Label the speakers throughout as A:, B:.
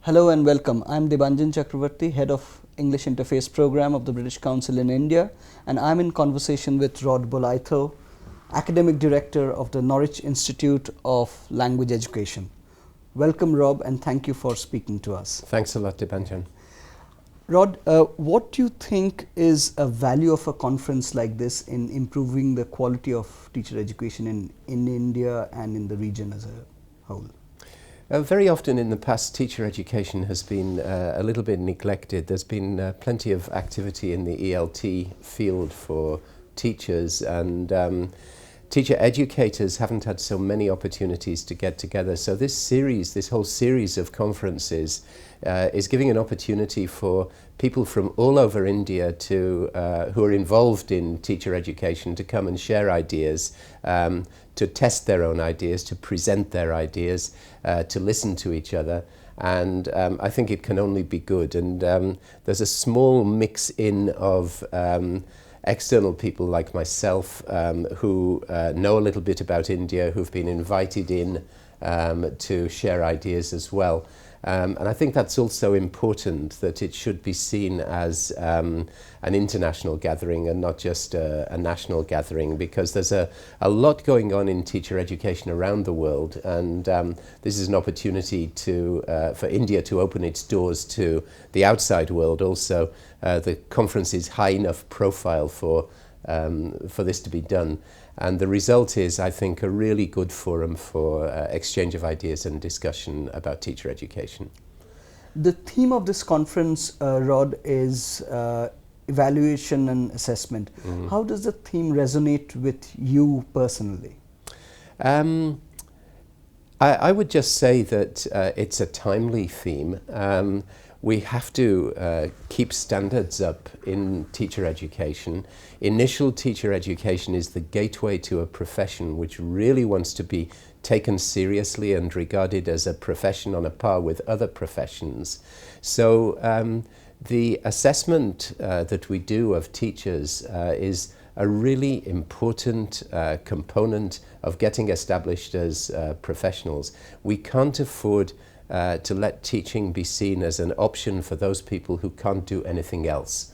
A: Hello and welcome. I'm Debanjan Chakravarti, Head of English Interface Program of the British Council in India, and I'm in conversation with Rod Bolitho, Academic Director of the Norwich Institute of Language Education. Welcome, Rob, and thank you for speaking to us.
B: Thanks a lot, Debanjan.
A: Rod, what do you think is a value of a conference like this in improving the quality of teacher education in India and in the region as a whole?
B: Very often in the past, teacher education has been a little bit neglected. There's been plenty of activity in the ELT field for teachers, and teacher educators haven't had so many opportunities to get together. So this whole series of conferences is giving an opportunity for people from all over India to who are involved in teacher education to come and share ideas, to test their own ideas, to present their ideas, to listen to each other. And I think it can only be good. And there's a small mix-in of external people like myself who know a little bit about India, who've been invited in to share ideas as well. And I think that's also important, that it should be seen as an international gathering and not just a national gathering, because there's a lot going on in teacher education around the world, and this is an opportunity for India to open its doors to the outside world also. The conference is high enough profile for this to be done. And the result is, I think, a really good forum for exchange of ideas and discussion about teacher education.
A: The theme of this conference, Rod, is evaluation and assessment. Mm-hmm. How does the theme resonate with you personally?
B: I would just say that it's a timely theme. We have to keep standards up in teacher education. Initial teacher education is the gateway to a profession which really wants to be taken seriously and regarded as a profession on a par with other professions. So the assessment that we do of teachers is a really important component of getting established as professionals. We can't afford to let teaching be seen as an option for those people who can't do anything else,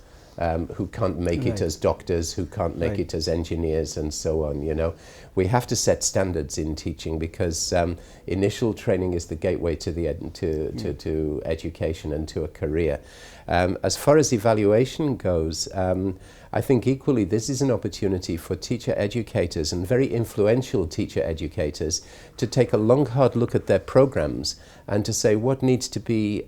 B: who can't make it as doctors, who can't make it as engineers, and so on. You know, we have to set standards in teaching, because initial training is the gateway to to education and to a career. As far as evaluation goes, I think equally this is an opportunity for teacher educators and very influential teacher educators to take a long, hard look at their programs and to say what needs to be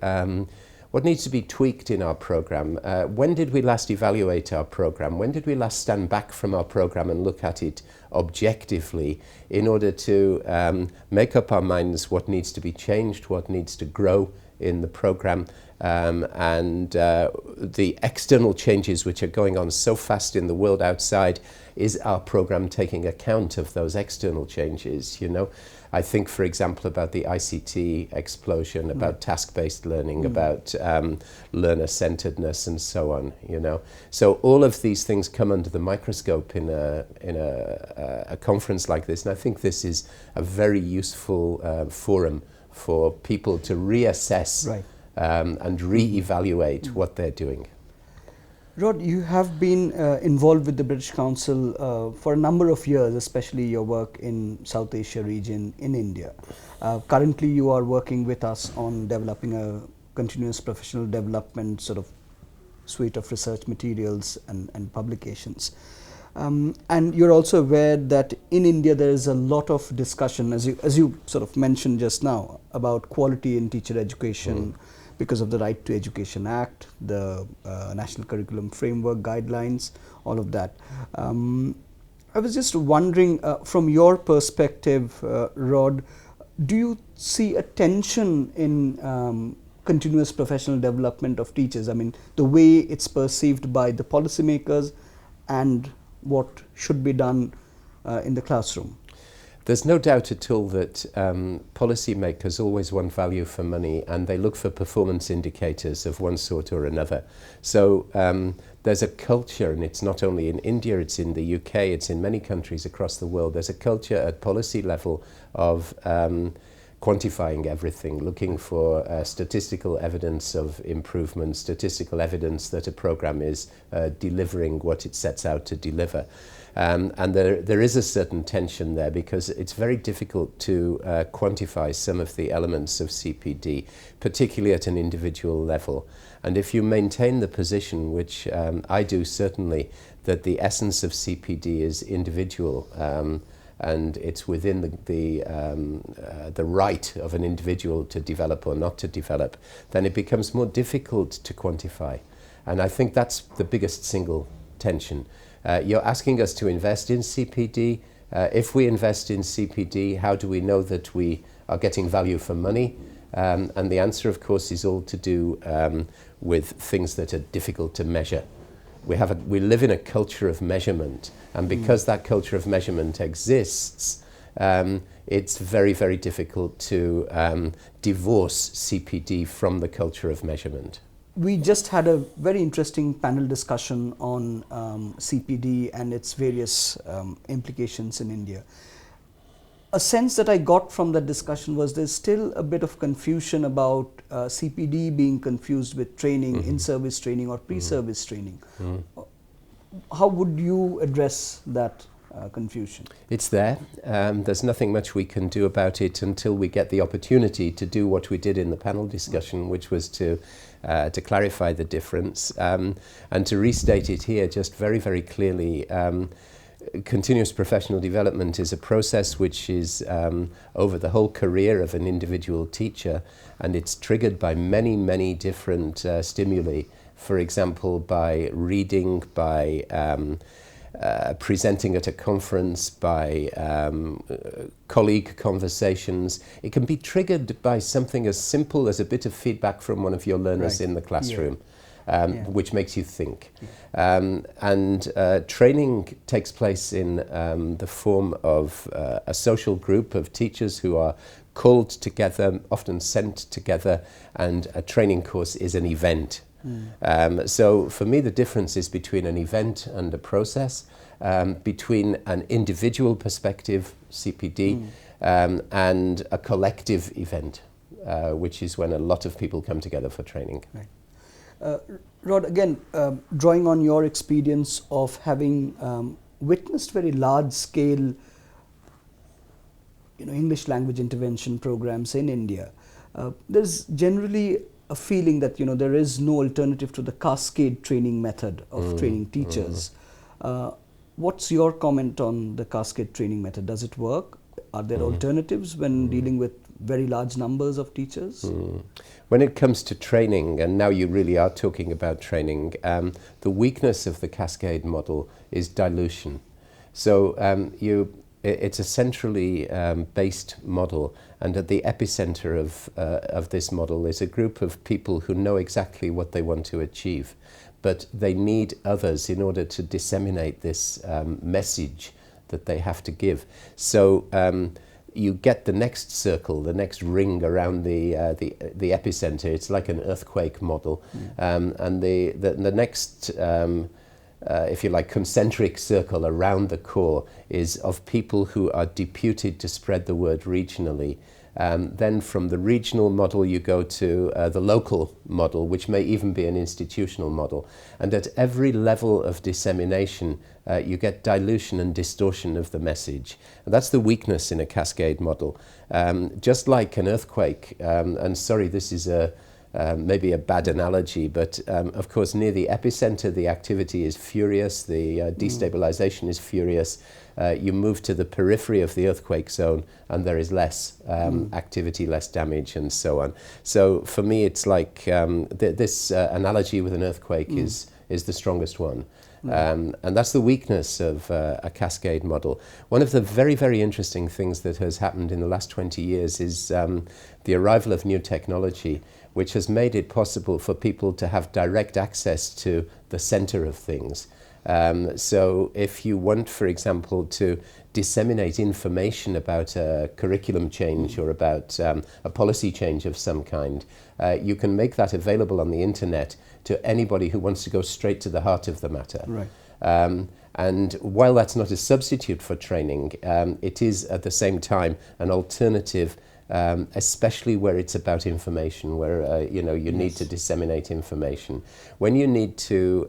B: tweaked in our program. When did we last evaluate our program? When did we last stand back from our program and look at it objectively in order to make up our minds what needs to be changed, what needs to grow in the program, and the external changes which are going on so fast in the world outside. Is our program taking account of those external changes? You know, I think, for example, about the ICT explosion, about task-based learning, about learner-centeredness, and so on. You know, so all of these things come under the microscope in a conference like this, and I think this is a very useful forum for people to reassess and re-evaluate what they're doing.
A: Rod, you have been involved with the British Council for a number of years, especially your work in South Asia region in India. Currently, you are working with us on developing a continuous professional development sort of suite of research materials and publications. And you're also aware that in India there is a lot of discussion, as you sort of mentioned just now, about quality in teacher education because of the Right to Education Act, the National Curriculum Framework guidelines, all of that. I was just wondering, from your perspective, Rod, do you see a tension in continuous professional development of teachers? I mean, the way it's perceived by the policymakers and what should be done in the classroom?
B: There's no doubt at all that policymakers always want value for money, and they look for performance indicators of one sort or another. So there's a culture, and it's not only in India, it's in the UK, it's in many countries across the world. There's a culture at policy level of quantifying everything, looking for statistical evidence of improvement, statistical evidence that a program is delivering what it sets out to deliver. And there is a certain tension there, because it's very difficult to quantify some of the elements of CPD, particularly at an individual level. And if you maintain the position, which I do certainly, that the essence of CPD is individual, and it's within the right of an individual to develop or not to develop, then it becomes more difficult to quantify. And I think that's the biggest single tension. You're asking us to invest in CPD. If we invest in CPD, how do we know that we are getting value for money? And the answer, of course, is all to do with things that are difficult to measure. We live in a culture of measurement, and because that culture of measurement exists, it's very, very difficult to divorce CPD from the culture of measurement.
A: We just had a very interesting panel discussion on CPD and its various implications in India. A sense that I got from that discussion was there's still a bit of confusion about CPD being confused with training, in-service training or pre-service training. How would you address that confusion?
B: It's there. There's nothing much we can do about it until we get the opportunity to do what we did in the panel discussion, which was to clarify the difference and to restate it here just very, very clearly. Continuous professional development is a process which is over the whole career of an individual teacher, and it's triggered by many, many different stimuli. For example, by reading, by presenting at a conference, by colleague conversations. It can be triggered by something as simple as a bit of feedback from one of your learners in the classroom. Which makes you think. And training takes place in the form of a social group of teachers who are called together, often sent together, and a training course is an event. So for me, the difference is between an event and a process, between an individual perspective, CPD, and a collective event, which is when a lot of people come together for training.
A: Right. Rod, again, drawing on your experience of having witnessed very large-scale, English language intervention programs in India, there's generally a feeling that there is no alternative to the cascade training method of training teachers. What's your comment on the cascade training method? Does it work? Are there alternatives when dealing with very large numbers of teachers?
B: When it comes to training, and now you really are talking about training, the weakness of the cascade model is dilution. So it's a centrally based model, and at the epicenter of this model is a group of people who know exactly what they want to achieve, but they need others in order to disseminate this message that they have to give. So you get the next circle, the next ring around the epicenter. It's like an earthquake model, and the next, if you like, concentric circle around the core is of people who are deputed to spread the word regionally. Then from the regional model you go to the local model, which may even be an institutional model. And at every level of dissemination, you get dilution and distortion of the message. And that's the weakness in a cascade model. Just like an earthquake, and sorry, this is maybe a bad analogy, but of course near the epicenter the activity is furious, the destabilization is furious. You move to the periphery of the earthquake zone and there is less activity, less damage, and so on. So for me it's like this analogy with an earthquake is the strongest one. And that's the weakness of a cascade model. One of the very, very interesting things that has happened in the last 20 years is the arrival of new technology, which has made it possible for people to have direct access to the center of things. So if you want, for example, to disseminate information about a curriculum change or about a policy change of some kind, you can make that available on the internet to anybody who wants to go straight to the heart of the matter.
A: Right.
B: And while that's not a substitute for training, it is at the same time an alternative especially where it's about information, where you need to disseminate information. When you need to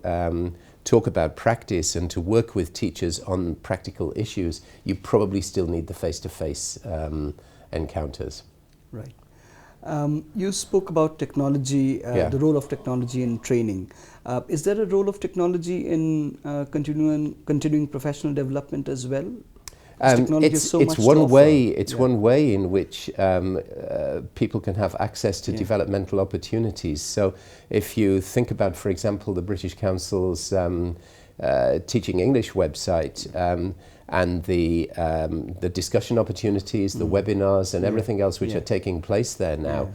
B: talk about practice and to work with teachers on practical issues, you probably still need the face-to-face encounters.
A: Right. You spoke about technology, the role of technology in training. Is there a role of technology in continuing professional development as well?
B: It's one way in which people can have access to developmental opportunities. So if you think about, for example, the British Council's Teaching English website, and the discussion opportunities, the webinars and everything else which are taking place there now.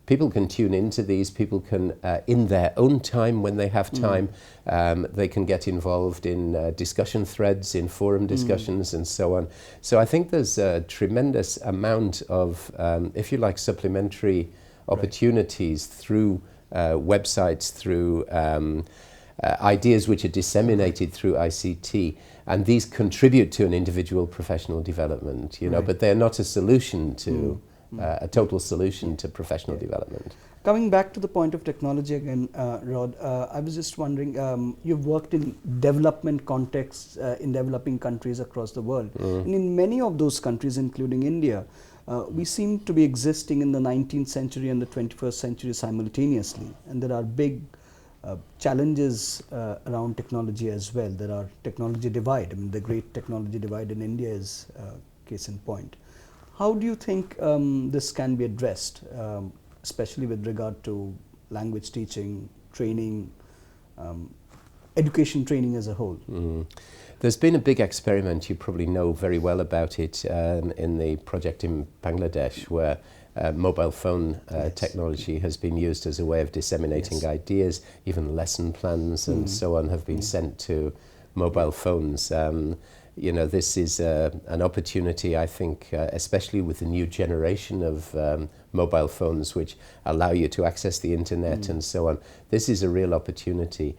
B: People can tune into these, people can, in their own time, when they have time, they can get involved in discussion threads, in forum discussions and so on. So I think there's a tremendous amount of, if you like, supplementary opportunities through websites, through ideas which are disseminated through ICT, and these contribute to an individual professional development, but they're not a solution to a total solution to professional development.
A: Coming back to the point of technology again, Rod, I was just wondering, you've worked in development contexts in developing countries across the world. And in many of those countries, including India, we seem to be existing in the 19th century and the 21st century simultaneously. And there are big challenges around technology as well. There are technology divide. I mean, the great technology divide in India is case in point. How do you think this can be addressed, especially with regard to language teaching, training, education training as a whole?
B: There's been a big experiment, you probably know very well about it, in the project in Bangladesh, where mobile phone technology has been used as a way of disseminating ideas. Even lesson plans and so on have been sent to mobile phones. This is an opportunity, I think, especially with the new generation of mobile phones which allow you to access the internet and so on. This is a real opportunity.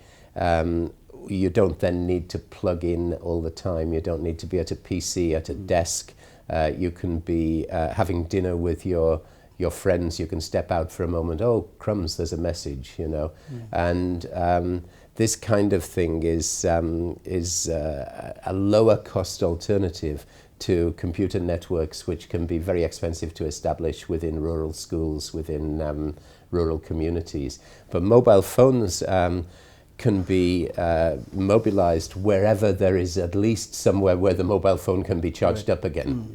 B: You don't then need to plug in all the time. You don't need to be at a PC, at a desk. You can be having dinner with your friends. You can step out for a moment. Oh, crumbs, there's a message, And this kind of thing is a lower cost alternative to computer networks, which can be very expensive to establish within rural schools, within rural communities. But mobile phones can be mobilized wherever there is at least somewhere where the mobile phone can be charged up again,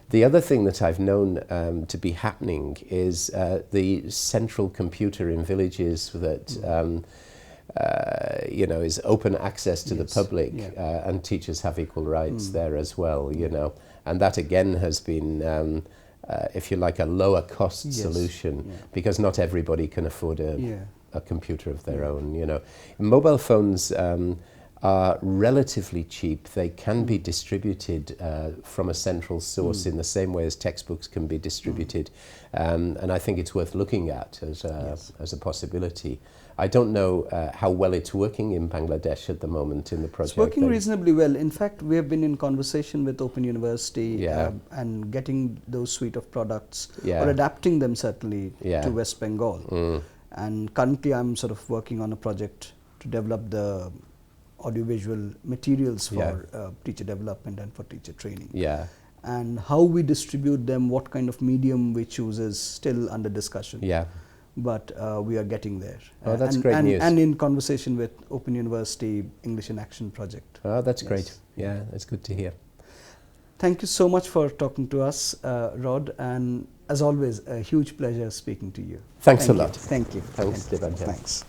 B: The other thing that I've known to be happening is the central computer in villages that is open access to the public, and teachers have equal rights there as well, And that again has been, if you like, a lower cost solution, because not everybody can afford a computer of their own, Mobile phones are relatively cheap. They can be distributed from a central source in the same way as textbooks can be distributed, and I think it's worth looking at as a possibility. I don't know how well it's working in Bangladesh at the moment in the project.
A: It's working reasonably well. In fact, we have been in conversation with Open University and getting those suite of products or adapting them certainly to West Bengal. And currently I'm sort of working on a project to develop the audiovisual materials for teacher development and for teacher training. And how we distribute them, what kind of medium we choose is still under discussion. But we are getting there.
B: Oh, that's great news.
A: And in conversation with Open University English in Action project.
B: Oh, that's great. Yeah, that's good to hear.
A: Thank you so much for talking to us, Rod, and as always, a huge pleasure speaking to you.
B: Thanks a lot.
A: Thank you.
B: Thanks, Devanjan.
A: Thanks.